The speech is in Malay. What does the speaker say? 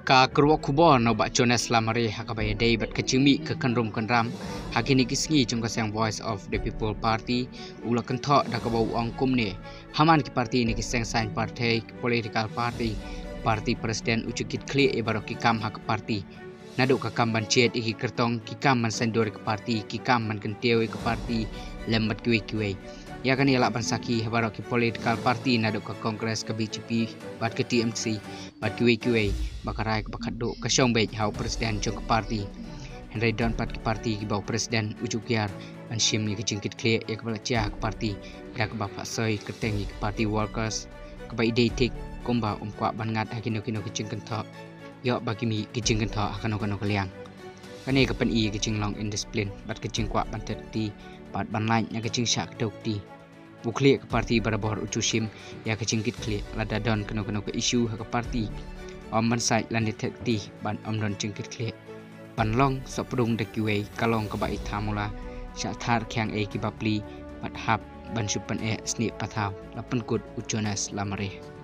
Ka keruak kubor no bak Jonas Lamare hakabaya day bat kecimi ke kenrum kenram hakini kisngi jong kasang Voice of the People Party ula kentok da kabau angkum ne haman ki parti ni kisang sign partai political party presiden ucukit kli e barok kikam hak parti naduk kakam ban chet iki kertong kikam man sendor ke parti kikam man kenteu ke parti lembat kiwe ya kan ia laban saki barok ki political party naduk ke kongres ke BJP bat ke TMC bat kiwe bakarai ke bakaduk ke syombej hau presiden jong ke parti Henry Don pat ke parti ki bau presiden ucukiar an shim ni ke jingkit kli ya ke balacah ke parti dak ke bapak soy ke tengi ke parti workers ke bai detik kumba kwa ban ngat hakino ke jingken thok yo bagi mi ke jingken thok hakano kaliang kane ke pen i ke jing long indiscipline bat ke jing kwa ban terti bat ban lain ya ke jing syak dokti bukli ke parti barabor ucusim ya ke jingkit kli lada don kano ke isu ke parti om ban sai lan detekti ban om don jingkit kli ban long soprung de kiwe kalong ke bai thamula syak thar khyang e ki bapli bat hap ban supan e snip pathaw lapan kut ujonas Lamare